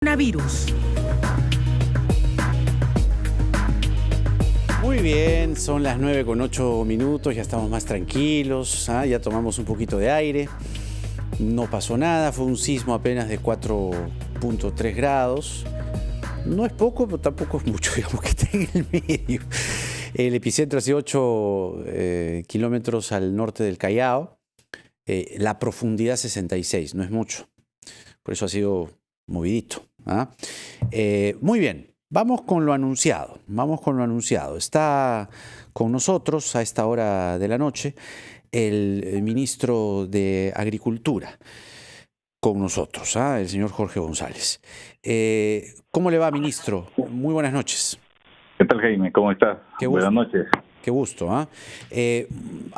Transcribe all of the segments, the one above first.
Coronavirus. Muy bien, son las 9:08, ya estamos más tranquilos, ya tomamos un poquito de aire, no pasó nada, fue un sismo apenas de 4.3 grados, no es poco, pero tampoco es mucho, digamos que está en el medio. El epicentro hace 8 kilómetros al norte del Callao, la profundidad 66, no es mucho, por eso ha sido movidito. Muy bien. Vamos con lo anunciado. Está con nosotros a esta hora de la noche el ministro de Agricultura, con nosotros, el señor Jorge González. ¿Cómo le va, ministro? Muy buenas noches. ¿Qué tal, Jaime? ¿Cómo estás? Buenas noches. Qué gusto. A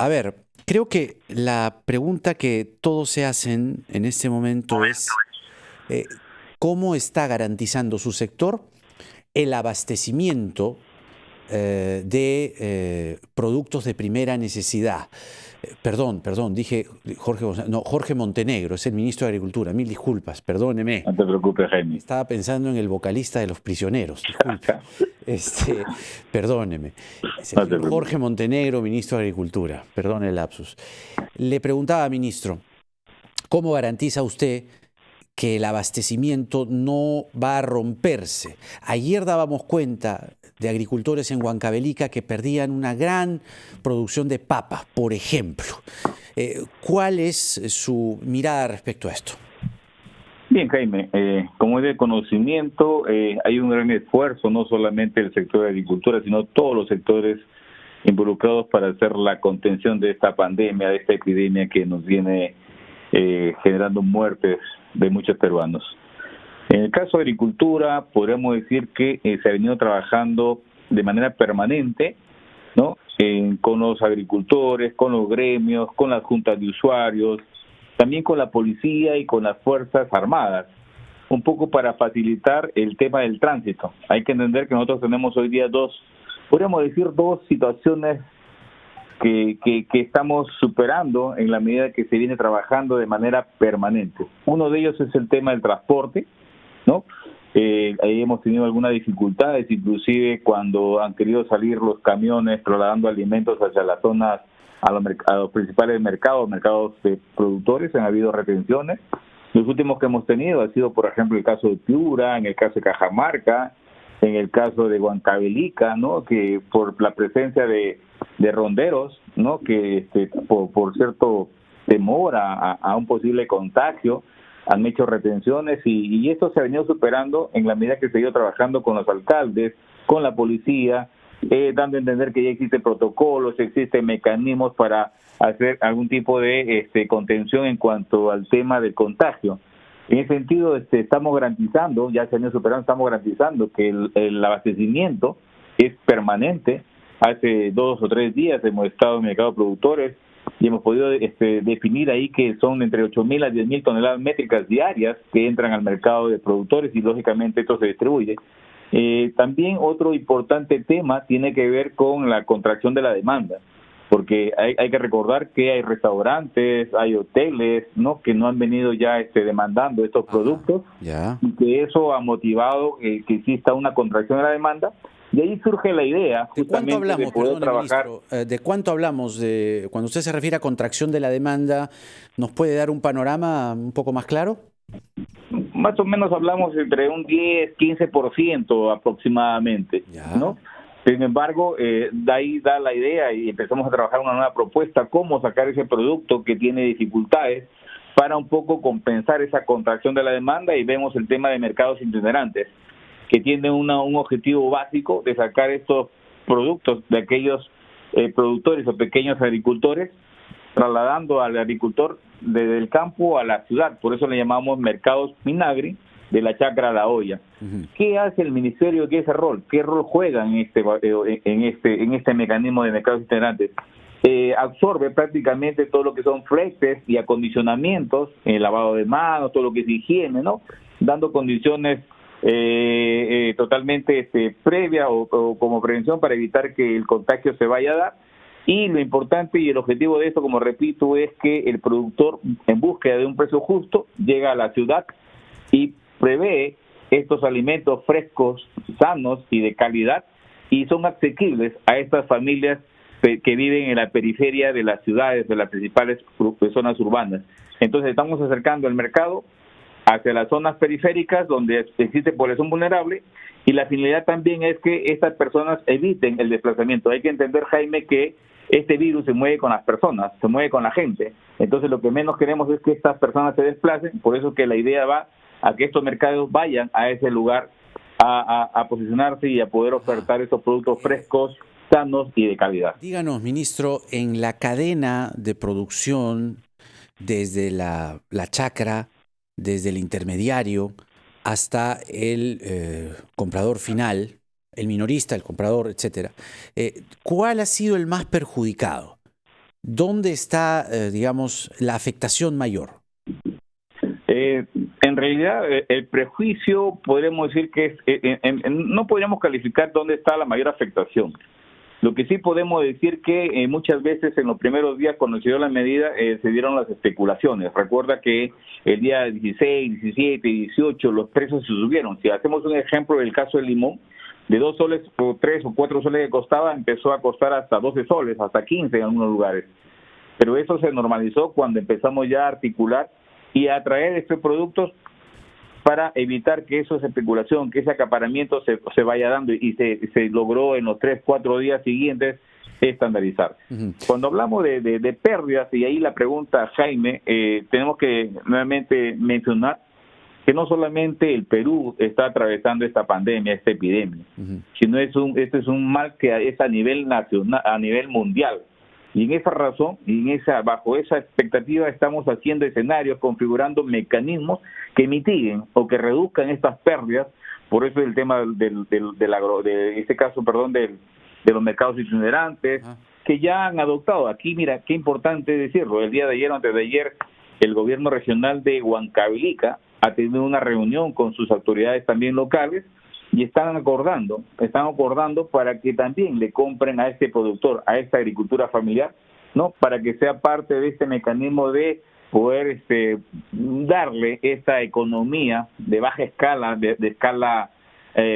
ver, creo que la pregunta que todos se hacen en este momento es ¿cómo está garantizando su sector el abastecimiento de productos de primera necesidad? Perdón, dije Jorge González, no, Jorge Montenegro, es el ministro de Agricultura, mil disculpas, perdóneme. No te preocupes, Jaime. Estaba pensando en el vocalista de Los Prisioneros, disculpe. Perdóneme. Jorge Montenegro, ministro de Agricultura, perdone el lapsus. Le preguntaba, ministro, ¿cómo garantiza usted que el abastecimiento no va a romperse? Ayer dábamos cuenta de agricultores en Huancavelica que perdían una gran producción de papas, por ejemplo. ¿Cuál es su mirada respecto a esto? Bien, Jaime, como es de conocimiento, hay un gran esfuerzo, no solamente el sector de agricultura, sino todos los sectores involucrados para hacer la contención de esta pandemia, de esta epidemia que nos viene generando muertes de muchos peruanos. En el caso de agricultura, podríamos decir que se ha venido trabajando de manera permanente, ¿no? Con los agricultores, con los gremios, con las juntas de usuarios, también con la policía y con las Fuerzas Armadas, un poco para facilitar el tema del tránsito. Hay que entender que nosotros tenemos hoy día dos situaciones que estamos superando en la medida que se viene trabajando de manera permanente. Uno de ellos es el tema del transporte, ¿no? Ahí hemos tenido algunas dificultades, inclusive cuando han querido salir los camiones trasladando alimentos hacia las zonas, a los principales mercados de productores, han habido retenciones. Los últimos que hemos tenido ha sido, por ejemplo, el caso de Piura, en el caso de Cajamarca, en el caso de Huancavelica, ¿no? Que por la presencia de ronderos, ¿no? Que por cierto temor a un posible contagio han hecho retenciones y esto se ha venido superando en la medida que se ha ido trabajando con los alcaldes, con la policía, dando a entender que ya existen protocolos, existen mecanismos para hacer algún tipo de contención en cuanto al tema del contagio. En ese sentido, estamos garantizando, ya se han ido superando, estamos garantizando que el abastecimiento es permanente. Hace 2 o 3 días hemos estado en el mercado de productores y hemos podido definir ahí que son entre 8.000 a 10.000 toneladas métricas diarias que entran al mercado de productores y lógicamente esto se distribuye. También otro importante tema tiene que ver con la contracción de la demanda, porque hay que recordar que hay restaurantes, hay hoteles, ¿no? Que no han venido ya demandando estos productos, y que eso ha motivado que exista una contracción de la demanda. Y ahí surge la idea justamente de poder trabajar. Ministro, ¿de cuánto hablamos? Cuando usted se refiere a contracción de la demanda, ¿nos puede dar un panorama un poco más claro? Más o menos hablamos entre un 10-15% aproximadamente, ¿no? Sin embargo, de ahí da la idea y empezamos a trabajar una nueva propuesta, cómo sacar ese producto que tiene dificultades para un poco compensar esa contracción de la demanda, y vemos el tema de mercados itinerantes, que tiene un objetivo básico de sacar estos productos de aquellos productores o pequeños agricultores, trasladando al agricultor desde el campo a la ciudad. Por eso le llamamos mercados Minagri, de la chacra a la olla. ¿Qué hace el ministerio? ¿Qué rol juega en este mecanismo de mercados itinerantes? Absorbe prácticamente todo lo que son fletes y acondicionamientos, el lavado de manos, todo lo que es higiene, ¿no? Dando condiciones totalmente previa o como prevención para evitar que el contagio se vaya a dar. Y lo importante y el objetivo de esto, como repito, es que el productor, en búsqueda de un precio justo, llega a la ciudad y prevé estos alimentos frescos, sanos y de calidad, y son asequibles a estas familias que viven en la periferia de las ciudades, de las principales zonas urbanas. Entonces estamos acercando el mercado hacia las zonas periféricas donde existe población vulnerable, y la finalidad también es que estas personas eviten el desplazamiento. Hay que entender, Jaime, que este virus se mueve con las personas, se mueve con la gente. Entonces lo que menos queremos es que estas personas se desplacen, por eso que la idea va a que estos mercados vayan a ese lugar a posicionarse y a poder ofertar estos productos frescos, sanos y de calidad. Díganos, ministro, en la cadena de producción, desde la chacra, desde el intermediario hasta el comprador final, el minorista, el comprador, etcétera, ¿cuál ha sido el más perjudicado? ¿Dónde está, digamos, la afectación mayor? En realidad, el prejuicio, podríamos decir que no podríamos calificar dónde está la mayor afectación. Lo que sí podemos decir que muchas veces en los primeros días, cuando se dio la medida, se dieron las especulaciones. Recuerda que el día 16, 17, 18 los precios se subieron. Si hacemos un ejemplo del caso del limón, de 2 soles o 3 o 4 soles que costaba, empezó a costar hasta 12 soles, hasta 15 en algunos lugares. Pero eso se normalizó cuando empezamos ya a articular y a traer estos productos para evitar que eso es especulación, que ese acaparamiento se vaya dando, y se logró en los 3, 4 días siguientes estandarizar. Cuando hablamos de pérdidas, y ahí la pregunta, Jaime, tenemos que nuevamente mencionar que no solamente el Perú está atravesando esta pandemia, esta epidemia, sino este es un mal que es a nivel nacional, a nivel mundial. Y en esa razón, bajo esa expectativa, estamos haciendo escenarios, configurando mecanismos que mitiguen o que reduzcan estas pérdidas. Por eso el tema de los mercados itinerantes, que ya han adoptado. Aquí, mira, qué importante decirlo, el día de ayer o antes de ayer, el gobierno regional de Huancavelica ha tenido una reunión con sus autoridades también locales, y están acordando para que también le compren a este productor, a esta agricultura familiar, ¿no? Para que sea parte de este mecanismo de poder darle esta economía de baja escala, de escala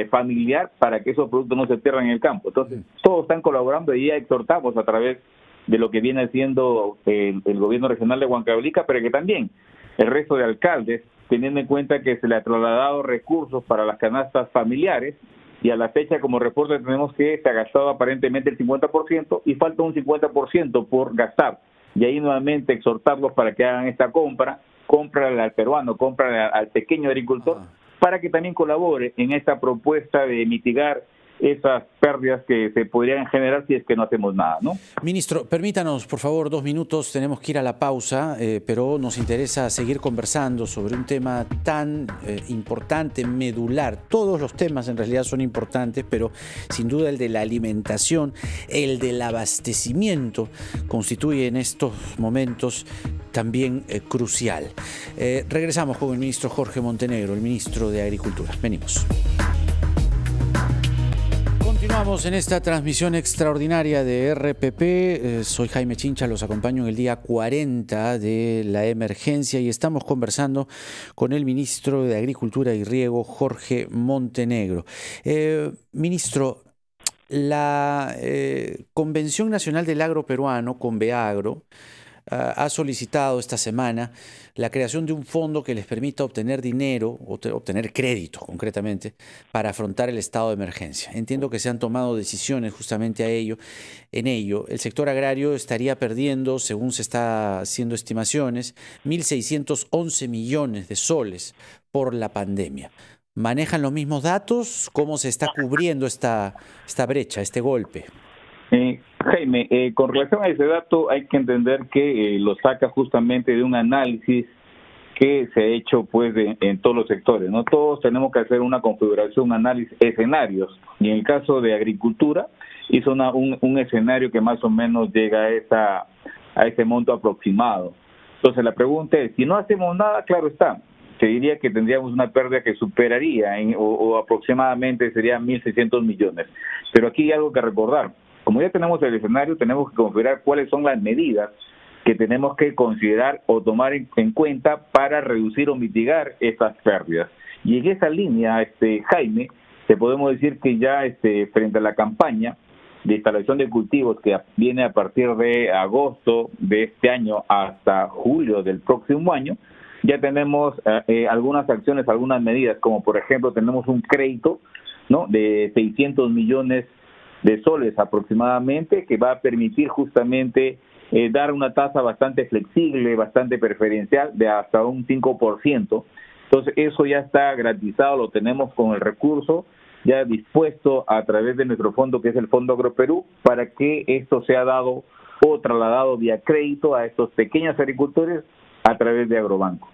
familiar, para que esos productos no se pierdan en el campo. Entonces, todos están colaborando, y ya exhortamos a través de lo que viene haciendo el gobierno regional de Huancavelica, pero que también el resto de alcaldes, teniendo en cuenta que se le ha trasladado recursos para las canastas familiares, y a la fecha, como reporte, tenemos que se ha gastado aparentemente el 50% y falta un 50% por gastar. Y ahí nuevamente exhortarlos para que hagan esta compra, cómprale al peruano, cómprale al pequeño agricultor, para que también colabore en esta propuesta de mitigar esas pérdidas que se podrían generar si es que no hacemos nada, ¿no? Ministro, permítanos, por favor, 2 minutos, tenemos que ir a la pausa, pero nos interesa seguir conversando sobre un tema tan importante, medular. Todos los temas en realidad son importantes, pero sin duda el de la alimentación, el del abastecimiento, constituye en estos momentos también crucial. Regresamos con el ministro Jorge Montenegro, el ministro de Agricultura. Venimos. Continuamos en esta transmisión extraordinaria de RPP. Soy Jaime Chincha, los acompaño en el día 40 de la emergencia y estamos conversando con el ministro de Agricultura y Riego, Jorge Montenegro. Ministro, la Convención Nacional del Agro Peruano, Conveagro, ha solicitado esta semana la creación de un fondo que les permita obtener dinero, obtener crédito concretamente, para afrontar el estado de emergencia. Entiendo que se han tomado decisiones justamente en ello. El sector agrario estaría perdiendo, según se está haciendo estimaciones, 1.611 millones de soles por la pandemia. ¿Manejan los mismos datos? ¿Cómo se está cubriendo esta brecha, este golpe? Jaime, con relación a ese dato hay que entender que lo saca justamente de un análisis que se ha hecho pues en todos los sectores, ¿no? Todos tenemos que hacer una configuración, un análisis, escenarios, y en el caso de agricultura hizo un escenario que más o menos llega a ese monto aproximado. Entonces la pregunta es, si no hacemos nada, claro está, se diría que tendríamos una pérdida que superaría o aproximadamente serían 1.600 millones. Pero aquí hay algo que recordar. Como ya tenemos el escenario, tenemos que configurar cuáles son las medidas que tenemos que considerar o tomar en cuenta para reducir o mitigar esas pérdidas. Y en esa línea, Jaime, te podemos decir que ya frente a la campaña de instalación de cultivos que viene a partir de agosto de este año hasta julio del próximo año, ya tenemos algunas acciones, algunas medidas, como por ejemplo tenemos un crédito, ¿no?, de 600 millones de soles aproximadamente, que va a permitir justamente dar una tasa bastante flexible, bastante preferencial, de hasta un 5%. Entonces eso ya está garantizado, lo tenemos con el recurso ya dispuesto a través de nuestro fondo, que es el Fondo Agroperú, para que esto sea dado o trasladado vía crédito a estos pequeños agricultores a través de Agrobanco.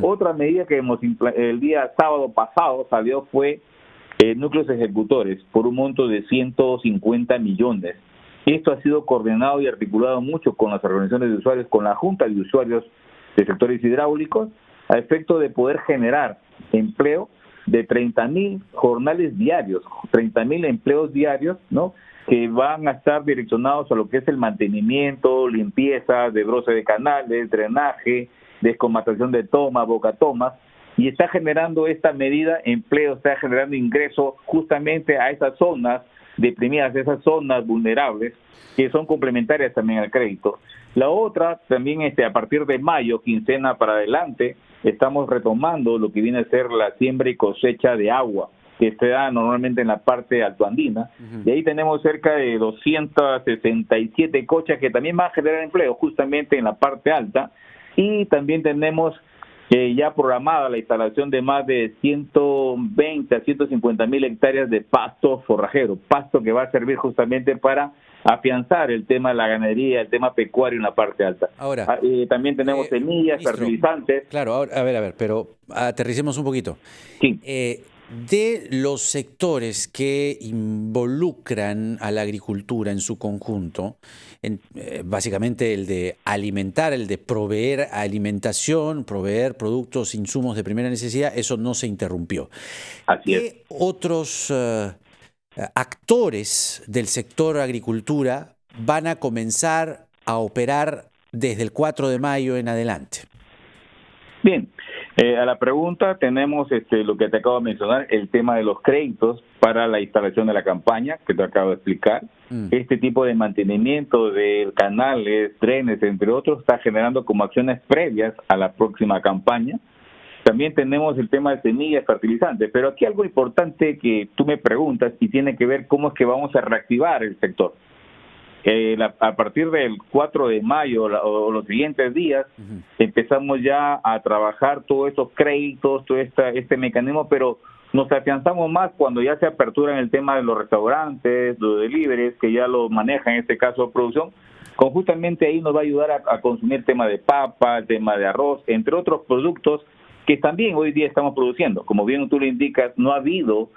Otra medida que el día sábado pasado salió fue núcleos ejecutores por un monto de 150 millones. Esto ha sido coordinado y articulado mucho con las organizaciones de usuarios, con la Junta de Usuarios de Sectores Hidráulicos, a efecto de poder generar empleo de 30.000 jornales diarios, 30.000 empleos diarios, ¿no?, que van a estar direccionados a lo que es el mantenimiento, limpieza, desbroce de canales, drenaje, descomatación de tomas, bocatomas, y está generando esta medida empleo, está generando ingreso justamente a esas zonas deprimidas, esas zonas vulnerables, que son complementarias también al crédito. La otra, también a partir de mayo, quincena para adelante, estamos retomando lo que viene a ser la siembra y cosecha de agua, que se da normalmente en la parte altoandina, y ahí tenemos cerca de 267 cochas que también van a generar empleo justamente en la parte alta, y también tenemos ya programada la instalación de más de 120 a 150 mil hectáreas de pasto forrajero, pasto que va a servir justamente para afianzar el tema de la ganadería, el tema pecuario en la parte alta. Ahora, también tenemos semillas, ministro, fertilizantes. Claro, ahora, a ver, pero aterricemos un poquito. Sí. De los sectores que involucran a la agricultura en su conjunto, básicamente el de alimentar, el de proveer alimentación, proveer productos, insumos de primera necesidad, eso no se interrumpió. Así es. ¿Qué otros actores del sector agricultura van a comenzar a operar desde el 4 de mayo en adelante? Bien, a la pregunta tenemos lo que te acabo de mencionar, el tema de los créditos para la instalación de la campaña, que te acabo de explicar. Este tipo de mantenimiento de canales, drenes, entre otros, está generando como acciones previas a la próxima campaña. También tenemos el tema de semillas, fertilizantes, pero aquí algo importante que tú me preguntas y tiene que ver cómo es que vamos a reactivar el sector. A partir del 4 de mayo o los siguientes días, empezamos ya a trabajar todos estos créditos, todo este mecanismo, pero nos afianzamos más cuando ya se aperturan el tema de los restaurantes, los deliveries, que ya lo manejan, en este caso producción, justamente ahí nos va a ayudar a consumir el tema de papa, el tema de arroz, entre otros productos que también hoy día estamos produciendo. Como bien tú lo indicas, no ha habido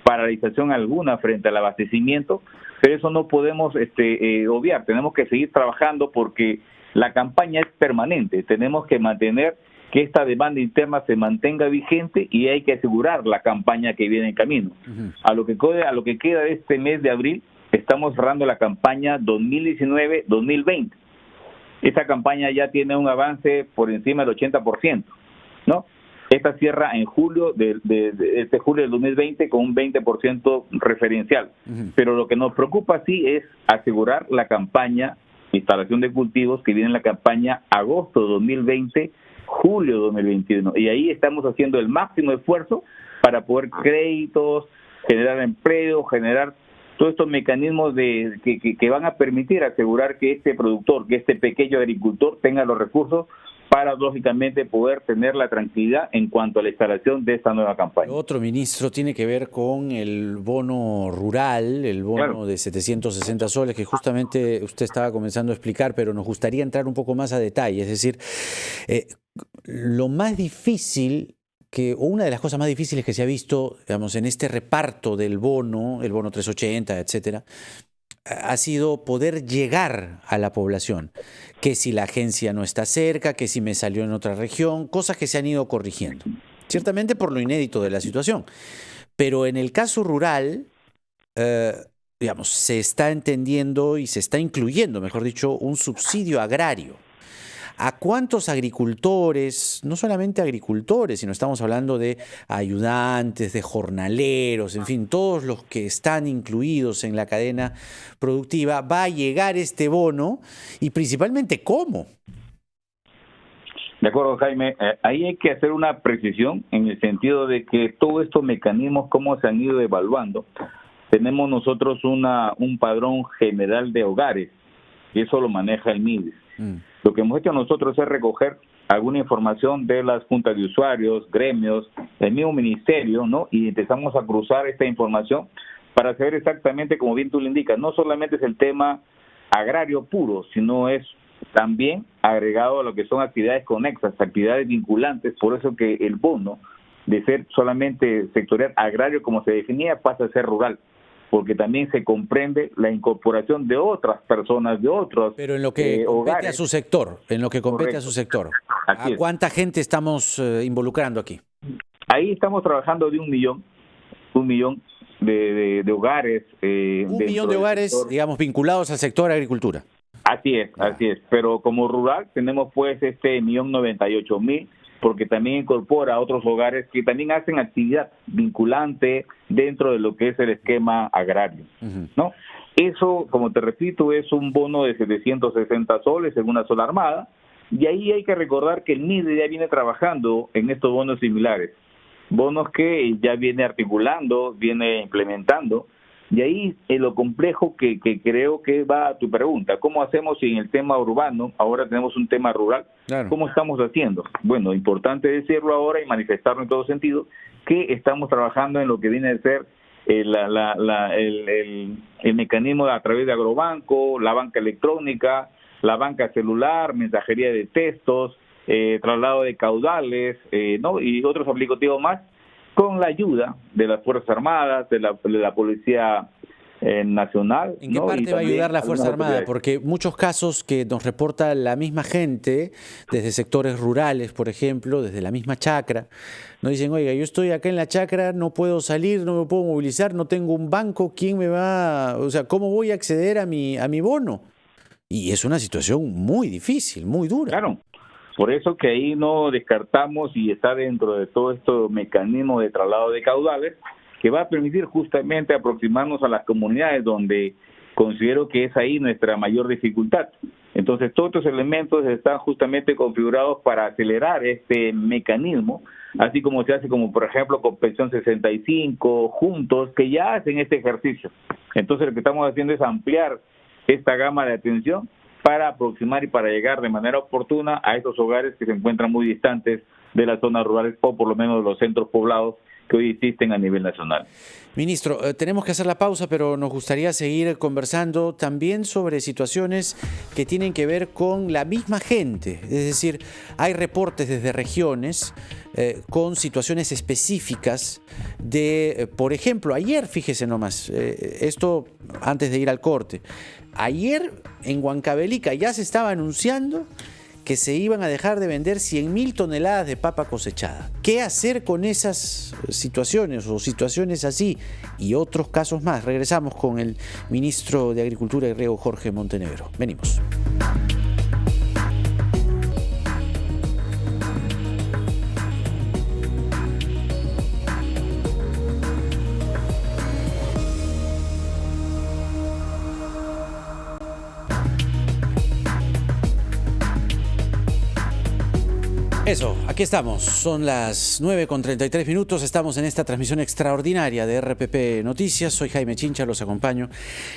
paralización alguna frente al abastecimiento, pero eso no podemos obviar, tenemos que seguir trabajando porque la campaña es permanente, tenemos que mantener que esta demanda interna se mantenga vigente y hay que asegurar la campaña que viene en camino. A lo que queda de este mes de abril, estamos cerrando la campaña 2019-2020. Esta campaña ya tiene un avance por encima del 80%, ¿no? Esta cierra en julio este julio del 2020 con un 20% referencial. Pero lo que nos preocupa sí es asegurar la campaña instalación de cultivos que viene en la campaña agosto 2020, julio 2021. Y ahí estamos haciendo el máximo esfuerzo para poder créditos, generar empleo, generar todos estos mecanismos que van a permitir asegurar que este productor, que este pequeño agricultor tenga los recursos para, lógicamente, poder tener la tranquilidad en cuanto a la instalación de esta nueva campaña. Otro, ministro, tiene que ver con el bono rural, el bono de 760 soles, que justamente usted estaba comenzando a explicar, pero nos gustaría entrar un poco más a detalle. Es decir, lo más difícil, o una de las cosas más difíciles que se ha visto, digamos, en este reparto del bono, el bono 380, etcétera, ha sido poder llegar a la población, que si la agencia no está cerca, que si me salió en otra región, cosas que se han ido corrigiendo, ciertamente por lo inédito de la situación. Pero en el caso rural, digamos, se está entendiendo y se está incluyendo, mejor dicho, un subsidio agrario. ¿A cuántos agricultores, no solamente agricultores, sino estamos hablando de ayudantes, de jornaleros, en fin, todos los que están incluidos en la cadena productiva, va a llegar este bono y principalmente cómo? De acuerdo, Jaime. Ahí hay que hacer una precisión en el sentido de que todos estos mecanismos, cómo se han ido evaluando. Tenemos nosotros un padrón general de hogares y eso lo maneja el MIDES. Lo que hemos hecho nosotros es recoger alguna información de las juntas de usuarios, gremios, del mismo ministerio, ¿no? Y empezamos a cruzar esta información para saber exactamente, como bien tú le indicas, no solamente es el tema agrario puro, sino es también agregado a lo que son actividades conexas, actividades vinculantes, por eso que el bono, de ser solamente sectorial agrario como se definía, pasa a ser rural, porque también se comprende la incorporación de otras personas, de otros Pero en lo que compete hogares. A su sector, en lo que compete Correcto. a su sector. Así ¿A es. cuánta gente estamos involucrando aquí? Ahí estamos trabajando de un millón de hogares. Un millón de hogares, digamos, vinculados al sector agricultura. Así es, pero como rural tenemos pues 1.098.000, porque también incorpora a otros hogares que también hacen actividad vinculante dentro de lo que es el esquema agrario, ¿no? Eso, como te repito, es un bono de 760 soles en una sola armada, y ahí hay que recordar que el MIDE ya viene trabajando en estos bonos similares, bonos que ya viene articulando, viene implementando. Y ahí lo complejo que creo que va a tu pregunta, ¿cómo hacemos si en el tema urbano ahora tenemos un tema rural? Claro. ¿Cómo estamos haciendo? Bueno, importante decirlo ahora y manifestarlo en todo sentido, que estamos trabajando en lo que viene a ser el mecanismo a través de agrobanco, la banca electrónica, la banca celular, mensajería de textos, traslado de caudales, ¿no? Y otros aplicativos más, con la ayuda de las Fuerzas Armadas, de la Policía Nacional. ¿En qué ¿no? parte Y va a ayudar la algunas Fuerza Armada? autoridades. Porque muchos casos que nos reporta la misma gente, desde sectores rurales, por ejemplo, desde la misma chacra, nos dicen, oiga, yo estoy acá en la chacra, no puedo salir, no me puedo movilizar, no tengo un banco, ¿quién me va? O sea, ¿cómo voy a acceder a mi bono? Y es una situación muy difícil, muy dura. Claro. Por eso que ahí no descartamos y está dentro de todo este mecanismo de traslado de caudales que va a permitir justamente aproximarnos a las comunidades donde considero que es ahí nuestra mayor dificultad. Entonces todos estos elementos están justamente configurados para acelerar este mecanismo, así como se hace como por ejemplo con Pensión 65, Juntos, que ya hacen este ejercicio. Entonces lo que estamos haciendo es ampliar esta gama de atención para aproximar y para llegar de manera oportuna a estos hogares que se encuentran muy distantes de las zonas rurales o por lo menos de los centros poblados que hoy existen a nivel nacional. Ministro, tenemos que hacer la pausa, pero nos gustaría seguir conversando también sobre situaciones que tienen que ver con la misma gente. Es decir, hay reportes desde regiones con situaciones específicas de, por ejemplo, ayer, fíjese nomás, esto antes de ir al corte, ayer en Huancavelica ya se estaba anunciando que se iban a dejar de vender 100.000 toneladas de papa cosechada. ¿Qué hacer con esas situaciones o situaciones así y otros casos más? Regresamos con el ministro de Agricultura y Riego, Jorge Montenegro. Venimos. Eso, aquí estamos, son las 9:33, estamos en esta transmisión extraordinaria de RPP Noticias, soy Jaime Chincha, los acompaño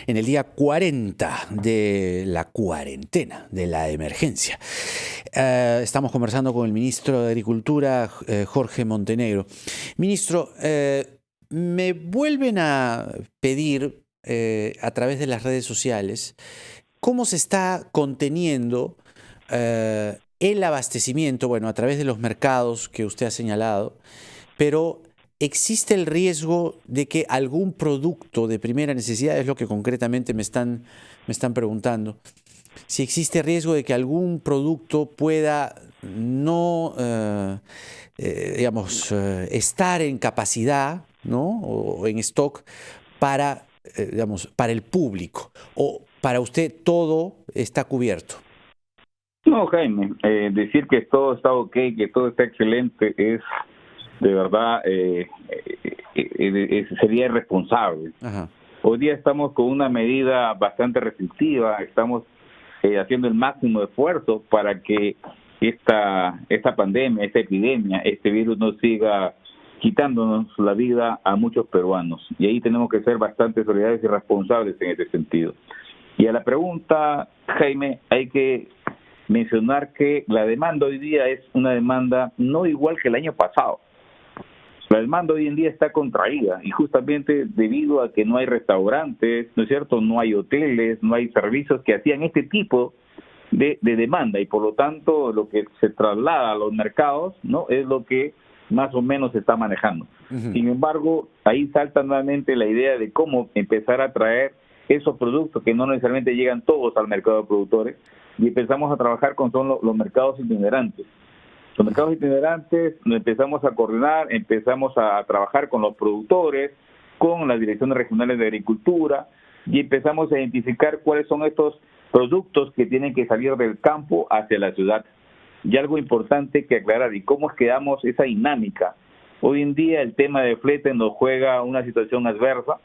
en el día 40 de la cuarentena, de la emergencia. Estamos conversando con el ministro de Agricultura, Jorge Montenegro. Ministro, me vuelven a pedir a través de las redes sociales cómo se está conteniendo el abastecimiento, bueno, a través de los mercados que usted ha señalado, pero ¿existe el riesgo de que algún producto de primera necesidad, es lo que concretamente me están preguntando, si existe riesgo de que algún producto pueda no, estar en capacidad, ¿no? O en stock para el público, o para usted todo está cubierto? No, Jaime, decir que todo está ok, que todo está excelente, es de verdad, sería irresponsable. Ajá. Hoy día estamos con una medida bastante restrictiva, estamos haciendo el máximo esfuerzo para que esta pandemia, esta epidemia, este virus no siga quitándonos la vida a muchos peruanos. Y ahí tenemos que ser bastante solidarios y responsables en ese sentido. Y a la pregunta, Jaime, hay que mencionar que la demanda hoy día es una demanda no igual que el año pasado. La demanda hoy en día está contraída y justamente debido a que no hay restaurantes, ¿no es cierto? No hay hoteles, no hay servicios que hacían este tipo de demanda y por lo tanto lo que se traslada a los mercados, ¿no? Es lo que más o menos se está manejando. Sin embargo, ahí salta nuevamente la idea de cómo empezar a traer esos productos que no necesariamente llegan todos al mercado de productores y empezamos a trabajar con los mercados itinerantes. Los mercados itinerantes nos empezamos a coordinar, empezamos a trabajar con los productores, con las direcciones regionales de agricultura y empezamos a identificar cuáles son estos productos que tienen que salir del campo hacia la ciudad. Y algo importante que aclarar, y cómo es que damos esa dinámica. Hoy en día el tema de flete nos juega una situación adversa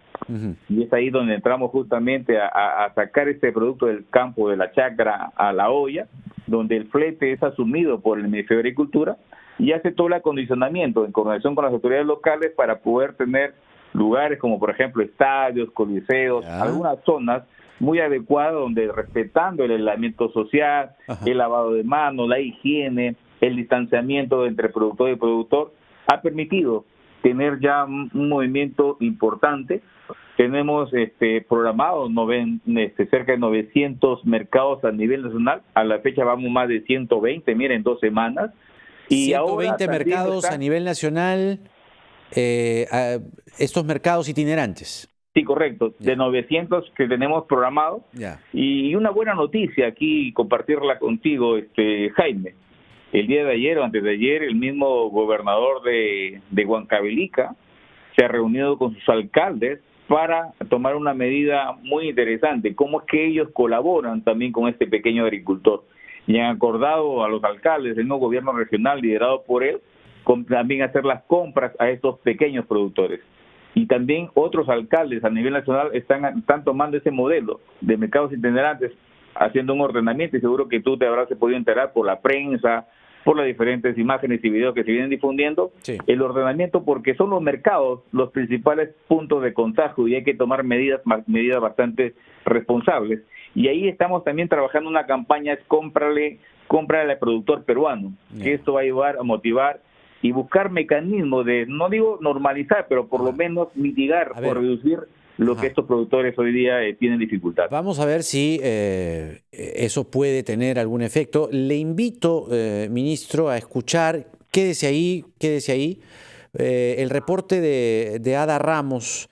y es ahí donde entramos justamente a sacar este producto del campo, de la chacra a la olla, donde el flete es asumido por el Ministerio de Agricultura y hace todo el acondicionamiento en coordinación con las autoridades locales para poder tener lugares como por ejemplo estadios, coliseos, algunas zonas muy adecuadas donde respetando el aislamiento social, el lavado de manos, la higiene, el distanciamiento entre productor y productor, ha permitido tener ya un movimiento importante. Tenemos programados cerca de 900 mercados a nivel nacional. A la fecha vamos más de 120, miren, en 2 semanas. Y 120 mercados a nivel nacional, estos mercados itinerantes. Sí, correcto. De 900 que tenemos programados. Y una buena noticia aquí, compartirla contigo, Jaime. El día de ayer o antes de ayer, el mismo gobernador de Huancavelica se ha reunido con sus alcaldes para tomar una medida muy interesante, cómo es que ellos colaboran también con este pequeño agricultor. Y han acordado a los alcaldes del nuevo gobierno regional liderado por él, también hacer las compras a estos pequeños productores. Y también otros alcaldes a nivel nacional están tomando ese modelo de mercados itinerantes, haciendo un ordenamiento, y seguro que tú te habrás podido enterar por la prensa, por las diferentes imágenes y videos que se vienen difundiendo, el ordenamiento, porque son los mercados los principales puntos de contagio y hay que tomar medidas bastante responsables. Y ahí estamos también trabajando una campaña, cómprale al productor peruano, que esto va a ayudar a motivar y buscar mecanismos de, no digo normalizar, pero por lo menos mitigar o reducir lo que estos productores hoy día tienen dificultad. Vamos a ver si eso puede tener algún efecto. Le invito, ministro, a escuchar, quédese ahí, el reporte de Ada Ramos,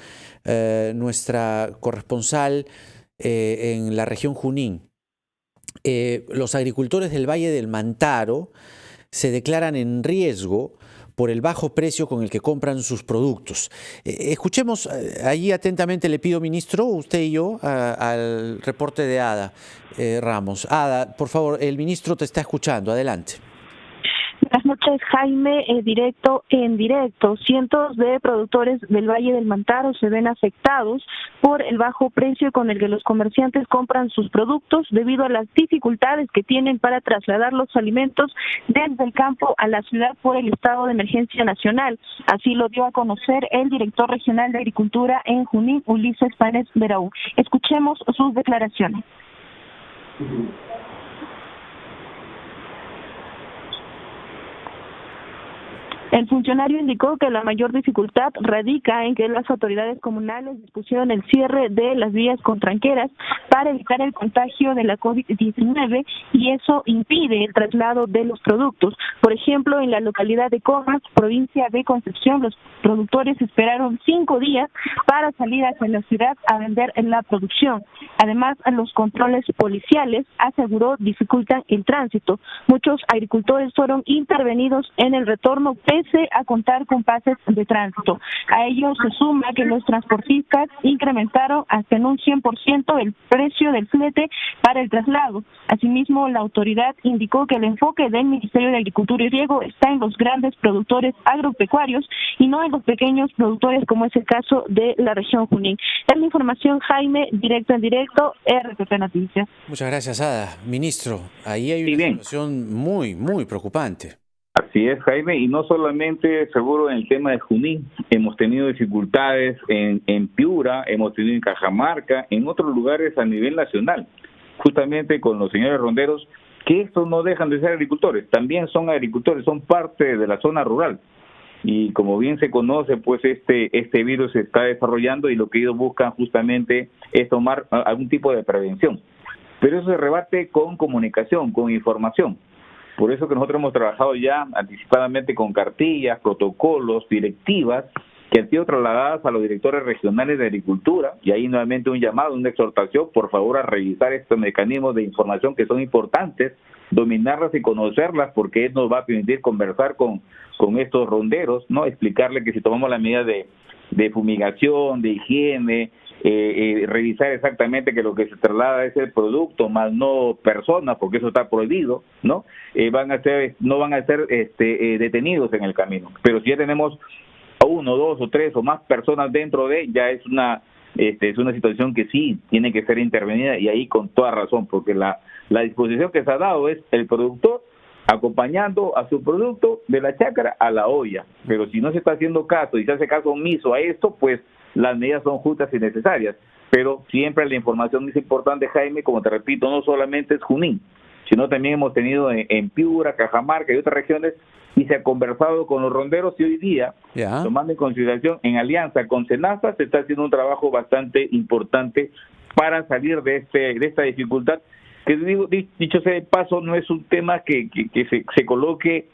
nuestra corresponsal en la región Junín. Los agricultores del Valle del Mantaro se declaran en riesgo por el bajo precio con el que compran sus productos. Escuchemos allí atentamente, le pido, ministro, usted y yo, al reporte de Ada Ramos. Ada, por favor, el ministro te está escuchando, adelante. Buenas noches, Jaime. Directo en directo, cientos de productores del Valle del Mantaro se ven afectados por el bajo precio con el que los comerciantes compran sus productos debido a las dificultades que tienen para trasladar los alimentos desde el campo a la ciudad por el estado de emergencia nacional. Así lo dio a conocer el director regional de Agricultura en Junín, Ulises Páez Veraú. Escuchemos sus declaraciones. El funcionario indicó que la mayor dificultad radica en que las autoridades comunales dispusieron el cierre de las vías con tranqueras para evitar el contagio de la COVID-19 y eso impide el traslado de los productos. Por ejemplo, en la localidad de Comas, provincia de Concepción, los productores esperaron 5 días para salir hacia la ciudad a vender la producción. Además, los controles policiales, aseguró, dificultan el tránsito. Muchos agricultores fueron intervenidos en el retorno, pero pese a contar con pases de tránsito. A ello se suma que los transportistas incrementaron hasta en un 100% el precio del flete para el traslado. Asimismo, la autoridad indicó que el enfoque del Ministerio de Agricultura y Riego está en los grandes productores agropecuarios y no en los pequeños productores, como es el caso de la región Junín. Es la información, Jaime, directo en directo, RPP Noticias. Muchas gracias, Ada. Ministro, ahí hay una situación muy, muy preocupante. Así es, Jaime, y no solamente seguro en el tema de Junín, hemos tenido dificultades en Piura, hemos tenido en Cajamarca, en otros lugares a nivel nacional, justamente con los señores ronderos, que estos no dejan de ser agricultores, también son agricultores, son parte de la zona rural. Y como bien se conoce, pues este virus se está desarrollando y lo que ellos buscan justamente es tomar algún tipo de prevención. Pero eso se rebate con comunicación, con información. Por eso que nosotros hemos trabajado ya anticipadamente con cartillas, protocolos, directivas, que han sido trasladadas a los directores regionales de agricultura, y ahí nuevamente un llamado, una exhortación, por favor, a revisar estos mecanismos de información que son importantes, dominarlas y conocerlas, porque eso nos va a permitir conversar con estos ronderos, ¿no? Explicarle que si tomamos la medida de fumigación, de higiene, revisar exactamente que lo que se traslada es el producto, más no personas, porque eso está prohibido, ¿no? No van a ser detenidos en el camino. Pero si ya tenemos a 1, 2 o 3 o más personas dentro ya es una situación que sí tiene que ser intervenida, y ahí con toda razón, porque la disposición que se ha dado es el productor acompañando a su producto de la chácara a la olla. Pero si no se está haciendo caso y se hace caso omiso a esto, pues las medidas son justas y necesarias. Pero siempre la información es importante, Jaime, como te repito, no solamente es Junín, sino también hemos tenido en Piura, Cajamarca y otras regiones, y se ha conversado con los ronderos, y hoy día, tomando en consideración, en alianza con SENASA, se está haciendo un trabajo bastante importante para salir de esta dificultad, que dicho sea de paso, no es un tema que se coloque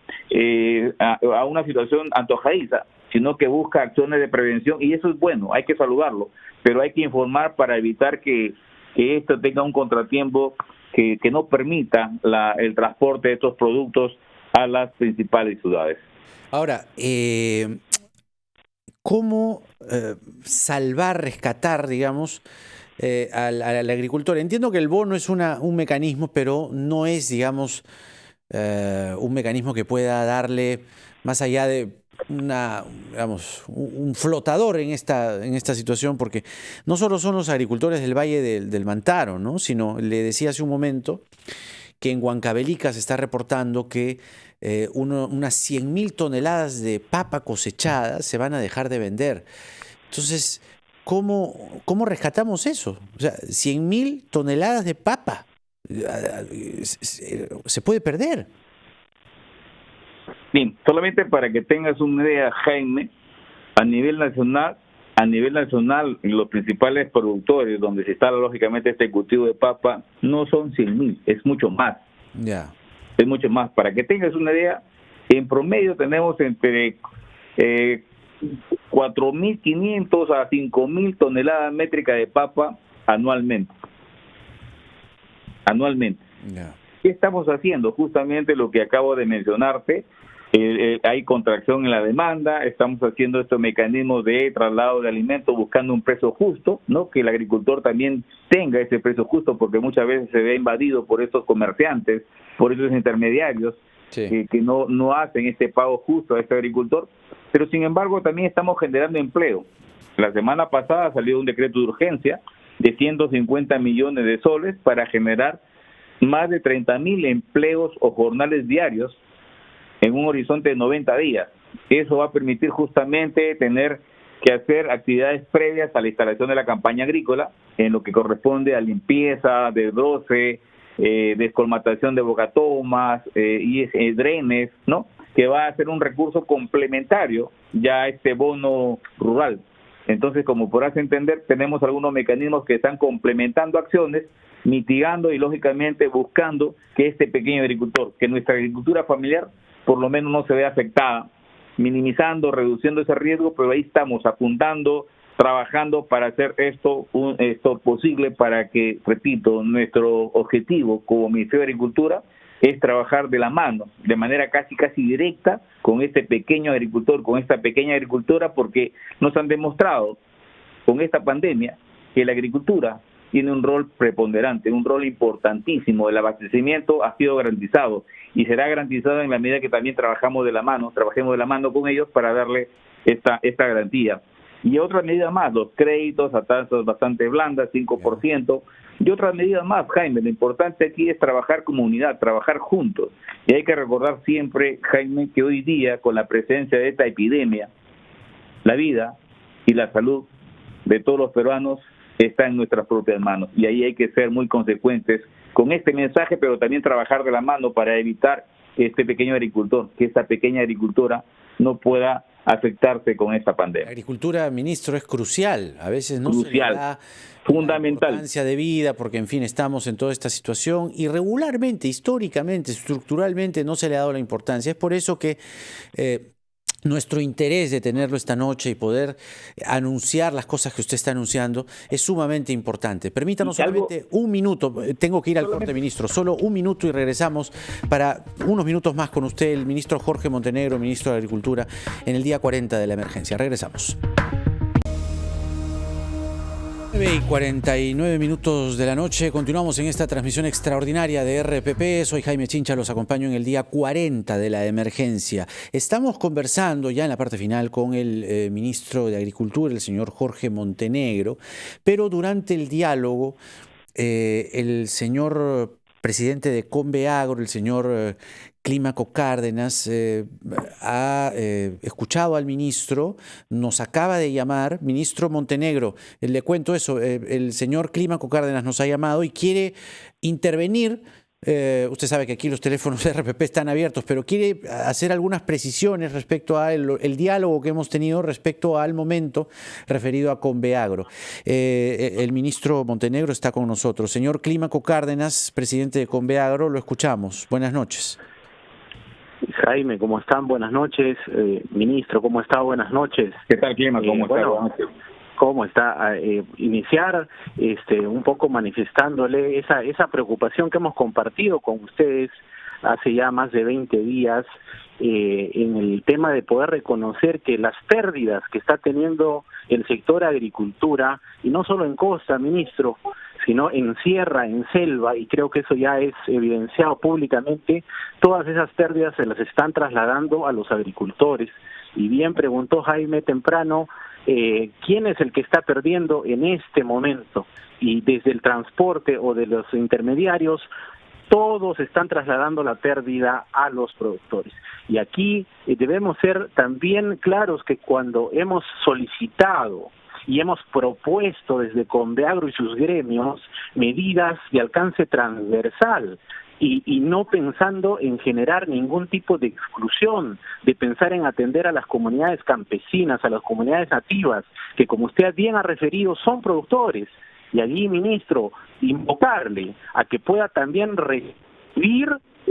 a una situación antojadiza, sino que busca acciones de prevención, y eso es bueno, hay que saludarlo, pero hay que informar para evitar que esto tenga un contratiempo que no permita el transporte de estos productos a las principales ciudades. Ahora, ¿cómo salvar, rescatar, digamos, al agricultor? Entiendo que el bono es un mecanismo, pero no es, digamos, un mecanismo que pueda darle más allá de un flotador en esta situación, porque no solo son los agricultores del Valle del Mantaro, ¿no? Sino, le decía hace un momento que en Huancavelica se está reportando que unas 100.000 toneladas de papa cosechadas se van a dejar de vender. Entonces, ¿cómo rescatamos eso? O sea, 100.000 toneladas de papa se puede perder. Bien, solamente para que tengas una idea, Jaime, a nivel nacional, los principales productores donde se instala lógicamente este cultivo de papa no son 100.000, es mucho más. Ya. Es mucho más. Para que tengas una idea, en promedio tenemos entre 4.500 a 5.000 toneladas métricas de papa anualmente. Ya. ¿Qué estamos haciendo? Justamente lo que acabo de mencionarte. Hay contracción en la demanda, estamos haciendo estos mecanismos de traslado de alimentos buscando un precio justo, ¿no? Que el agricultor también tenga ese precio justo, porque muchas veces se ve invadido por estos comerciantes, por esos intermediarios, sí, que no hacen este pago justo a este agricultor. Pero sin embargo también estamos generando empleo. La semana pasada salió un decreto de urgencia de 150 millones de soles para generar más de 30.000 empleos o jornales diarios en un horizonte de 90 días. Eso va a permitir justamente tener que hacer actividades previas a la instalación de la campaña agrícola, en lo que corresponde a limpieza, desbroce, descolmatación de bocatomas y drenes, ¿no? Que va a ser un recurso complementario ya a este bono rural. Entonces, como podrás entender, tenemos algunos mecanismos que están complementando acciones, mitigando y lógicamente buscando que este pequeño agricultor, que nuestra agricultura familiar por lo menos no se ve afectada, minimizando, reduciendo ese riesgo, pero ahí estamos apuntando, trabajando para hacer esto posible para que, repito, nuestro objetivo como Ministerio de Agricultura es trabajar de la mano, de manera casi directa, con este pequeño agricultor, con esta pequeña agricultora, porque nos han demostrado con esta pandemia que la agricultura tiene un rol preponderante, un rol importantísimo. El abastecimiento ha sido garantizado y será garantizado en la medida que también trabajemos de la mano con ellos para darle esta garantía. Y otras medidas más, los créditos a tasas bastante blandas, 5%, y otras medidas más, Jaime. Lo importante aquí es trabajar como unidad, trabajar juntos. Y hay que recordar siempre, Jaime, que hoy día, con la presencia de esta epidemia, la vida y la salud de todos los peruanos está en nuestras propias manos. Y ahí hay que ser muy consecuentes con este mensaje, pero también trabajar de la mano para evitar que este pequeño agricultor, que esta pequeña agricultora no pueda afectarse con esta pandemia. La agricultura, ministro, es crucial. A veces no se le da fundamental, importancia de vida porque, en fin, estamos en toda esta situación y regularmente, históricamente, estructuralmente no se le ha dado la importancia. Es por eso que nuestro interés de tenerlo esta noche y poder anunciar las cosas que usted está anunciando es sumamente importante. Permítanos solamente un minuto, tengo que ir al corte, ministro, solo un minuto y regresamos para unos minutos más con usted, el ministro Jorge Montenegro, ministro de Agricultura, en el día 40 de la emergencia. Regresamos. 9:49 de la noche, continuamos en esta transmisión extraordinaria de RPP. Soy Jaime Chincha, los acompaño en el día 40 de la emergencia. Estamos conversando ya en la parte final con el ministro de Agricultura, el señor Jorge Montenegro, pero durante el diálogo el señor presidente de Conveagro, el señor Clímaco Cárdenas, ha escuchado al ministro, nos acaba de llamar. Ministro Montenegro, le cuento eso, el señor Clímaco Cárdenas nos ha llamado y quiere intervenir. Usted sabe que aquí los teléfonos de RPP están abiertos, pero quiere hacer algunas precisiones respecto a el diálogo que hemos tenido respecto al momento referido a Conveagro. El ministro Montenegro está con nosotros. Señor Clímaco Cárdenas, presidente de Conveagro, lo escuchamos. Buenas noches. Jaime, ¿cómo están? Buenas noches. Ministro, ¿cómo está? Buenas noches. ¿Qué tal, Clímaco? ¿Cómo está? Buenas noches. ¿Cómo está? Iniciar un poco manifestándole esa preocupación que hemos compartido con ustedes hace ya más de 20 días en el tema de poder reconocer que las pérdidas que está teniendo el sector agricultura, y no solo en costa, ministro, sino en sierra, en selva, y creo que eso ya es evidenciado públicamente, todas esas pérdidas se las están trasladando a los agricultores. Y bien preguntó Jaime temprano, ¿quién es el que está perdiendo en este momento? Y desde el transporte o de los intermediarios, todos están trasladando la pérdida a los productores. Y aquí debemos ser también claros que cuando hemos solicitado y hemos propuesto desde Conveagro y sus gremios medidas de alcance transversal y no pensando en generar ningún tipo de exclusión, de pensar en atender a las comunidades campesinas, a las comunidades nativas, que como usted bien ha referido son productores, y allí, ministro, invocarle a que pueda también recibir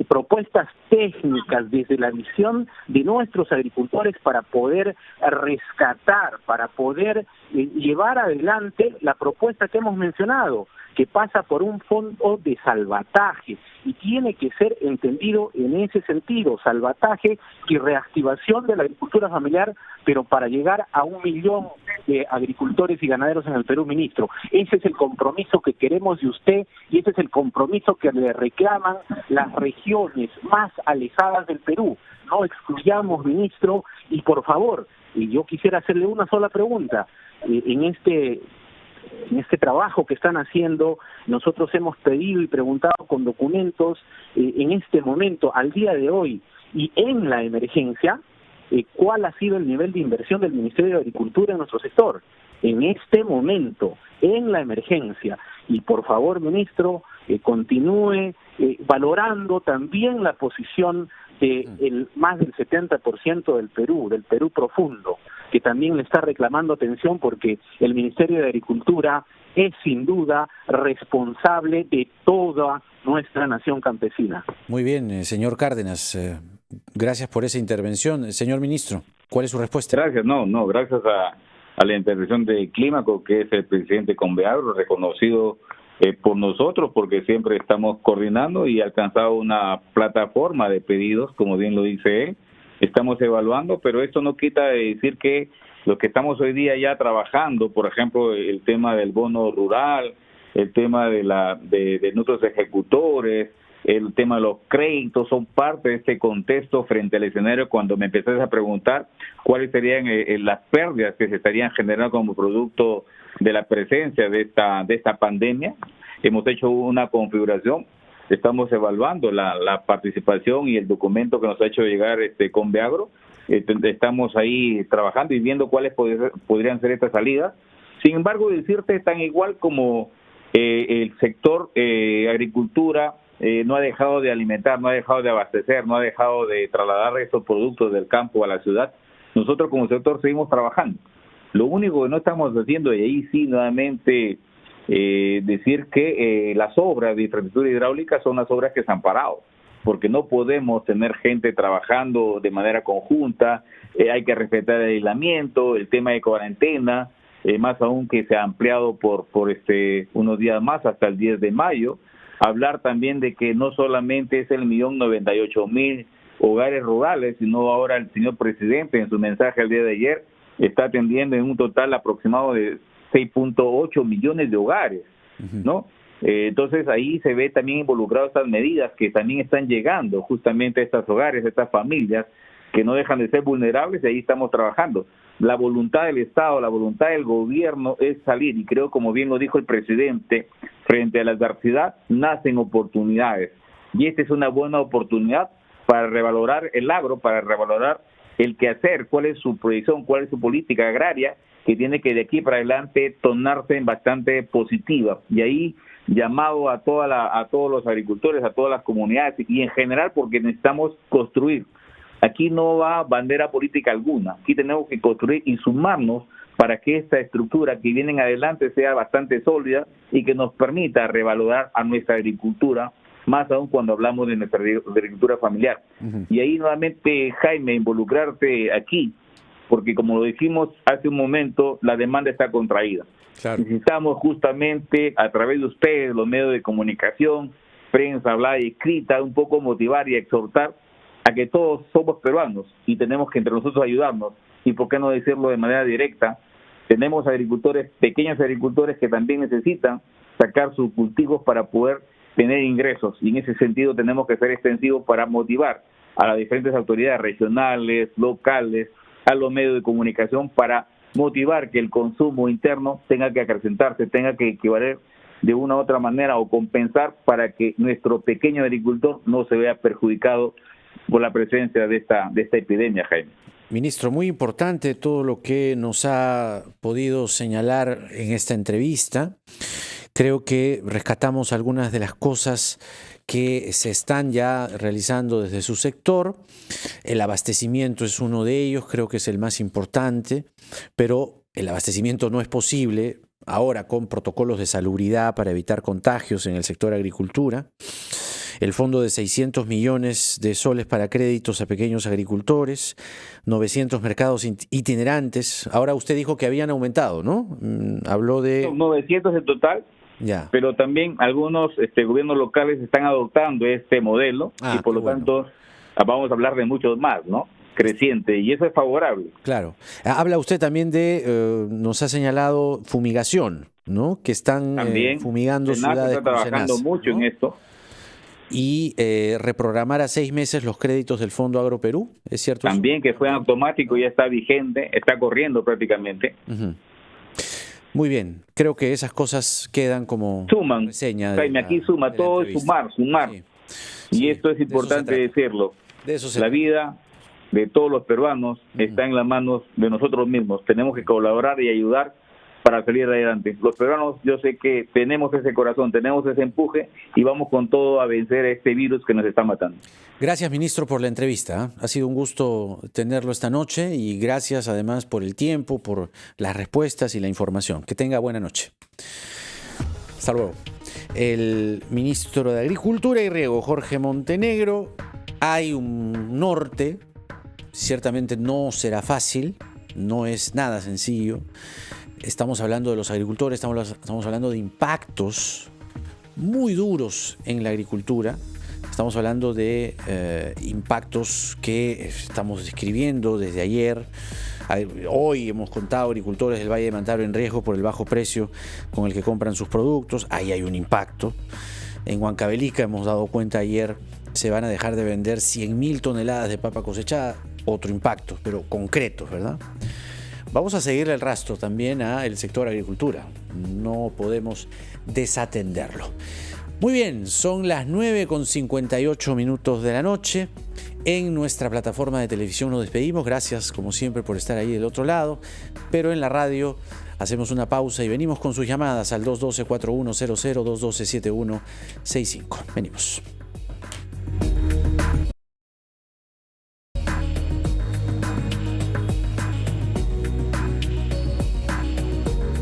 propuestas técnicas desde la visión de nuestros agricultores para poder rescatar, para poder llevar adelante la propuesta que hemos mencionado, que pasa por un fondo de salvataje y tiene que ser entendido en ese sentido, salvataje y reactivación de la agricultura familiar, pero para llegar a 1 millón de agricultores y ganaderos en el Perú, ministro. Ese es el compromiso que queremos de usted y ese es el compromiso que le reclaman las regiones más alejadas del Perú. No excluyamos, ministro, y por favor, yo quisiera hacerle una sola pregunta. En este trabajo que están haciendo, nosotros hemos pedido y preguntado con documentos en este momento, al día de hoy, y en la emergencia, ¿cuál ha sido el nivel de inversión del Ministerio de Agricultura en nuestro sector? En este momento, en la emergencia. Y por favor, ministro, continúe valorando también la posición de más del 70% del Perú profundo, que también le está reclamando atención porque el Ministerio de Agricultura es sin duda responsable de toda nuestra nación campesina. Muy bien, señor Cárdenas, gracias por esa intervención. Señor ministro, ¿cuál es su respuesta? Gracias, gracias a la intervención de Clímaco, que es el presidente Conveagro, reconocido por nosotros, porque siempre estamos coordinando y alcanzado una plataforma de pedidos, como bien lo dice él. Estamos evaluando, pero esto no quita de decir que lo que estamos hoy día ya trabajando, por ejemplo, el tema del bono rural, el tema de nuestros ejecutores, el tema de los créditos, son parte de este contexto frente al escenario cuando me empezaste a preguntar cuáles serían las pérdidas que se estarían generando como producto de la presencia de esta pandemia. Hemos hecho una configuración, estamos evaluando la participación y el documento que nos ha hecho llegar Conveagro. Estamos ahí trabajando y viendo cuáles podrían ser estas salidas. Sin embargo, decirte tan igual como el sector agricultura no ha dejado de alimentar, no ha dejado de abastecer, no ha dejado de trasladar estos productos del campo a la ciudad. Nosotros como sector seguimos trabajando. Lo único que no estamos haciendo, y ahí sí nuevamente decir que las obras de infraestructura hidráulica son las obras que se han parado, porque no podemos tener gente trabajando de manera conjunta, hay que respetar el aislamiento, el tema de cuarentena, más aún que se ha ampliado por unos días más hasta el 10 de mayo. Hablar también de que no solamente es el 1.098.000 hogares rurales, sino ahora el señor presidente en su mensaje el día de ayer está atendiendo en un total aproximado de 6.8 millones de hogares, ¿no? Entonces ahí se ve también involucrado estas medidas que también están llegando justamente a estos hogares, a estas familias que no dejan de ser vulnerables, y ahí estamos trabajando. La voluntad del Estado, la voluntad del gobierno es salir, y creo, como bien lo dijo el presidente, frente a la adversidad nacen oportunidades, y esta es una buena oportunidad para revalorar el agro, para revalorar el quehacer, cuál es su proyección, cuál es su política agraria, que tiene que de aquí para adelante tornarse en bastante positiva. Y ahí llamado a todos los agricultores, a todas las comunidades y en general, porque necesitamos construir. Aquí no va bandera política alguna, aquí tenemos que construir y sumarnos para que esta estructura que viene en adelante sea bastante sólida y que nos permita revalorar a nuestra agricultura, más aún cuando hablamos de nuestra agricultura familiar. Y ahí nuevamente, Jaime, involucrarte aquí, porque como lo dijimos hace un momento, la demanda está contraída. Claro. Necesitamos justamente, a través de ustedes, los medios de comunicación, prensa, hablada y escrita, un poco motivar y exhortar a que todos somos peruanos y tenemos que entre nosotros ayudarnos. Y por qué no decirlo de manera directa, tenemos agricultores, pequeños agricultores que también necesitan sacar sus cultivos para poder tener ingresos, y en ese sentido tenemos que ser extensivos para motivar a las diferentes autoridades regionales, locales, a los medios de comunicación, para motivar que el consumo interno tenga que acrecentarse, tenga que equivaler de una u otra manera o compensar para que nuestro pequeño agricultor no se vea perjudicado por la presencia de esta epidemia, Jaime. Ministro, muy importante todo lo que nos ha podido señalar en esta entrevista. Creo que rescatamos algunas de las cosas que se están ya realizando desde su sector. El abastecimiento es uno de ellos, creo que es el más importante, pero el abastecimiento no es posible ahora con protocolos de salubridad para evitar contagios en el sector agricultura. El fondo de 600 millones de soles para créditos a pequeños agricultores, 900 mercados itinerantes. Ahora usted dijo que habían aumentado, ¿no? Habló de... 900 en total. Ya. Pero también algunos gobiernos locales están adoptando este modelo y por lo tanto vamos a hablar de muchos más, ¿no? Creciente, y eso es favorable. Claro. Habla usted también de, nos ha señalado fumigación, ¿no? Que están fumigando ciudades. Está trabajando mucho, ¿no?, en esto. Y reprogramar a 6 meses los créditos del Fondo Agroperú, ¿es cierto? También que fue automático, ya está vigente, está corriendo prácticamente. Muy bien, creo que esas cosas quedan como suman. Reseña. Jaime, aquí suma todo, es sumar. Sí. Y esto es importante decirlo. De eso la vida de todos los peruanos está en las manos de nosotros mismos. Tenemos que colaborar y ayudar para salir adelante. Los peruanos, yo sé que tenemos ese corazón, tenemos ese empuje y vamos con todo a vencer a este virus que nos está matando. Gracias, ministro, por la entrevista. Ha sido un gusto tenerlo esta noche y gracias además por el tiempo, por las respuestas y la información. Que tenga buena noche. Hasta luego. El ministro de Agricultura y Riego, Jorge Montenegro. Hay un norte, ciertamente no será fácil, no es nada sencillo. Estamos hablando de los agricultores, estamos hablando de impactos muy duros en la agricultura. Estamos hablando de impactos que estamos describiendo desde ayer. Hoy hemos contado agricultores del Valle de Mantaro en riesgo por el bajo precio con el que compran sus productos. Ahí hay un impacto. En Huancavelica hemos dado cuenta ayer, se van a dejar de vender 100.000 toneladas de papa cosechada. Otro impacto, pero concreto, ¿verdad? Vamos a seguirle el rastro también al sector agricultura. No podemos desatenderlo. Muy bien, son las 9:58 de la noche. En nuestra plataforma de televisión nos despedimos. Gracias, como siempre, por estar ahí del otro lado. Pero en la radio hacemos una pausa y venimos con sus llamadas al 212-4100, 212-7165. Venimos.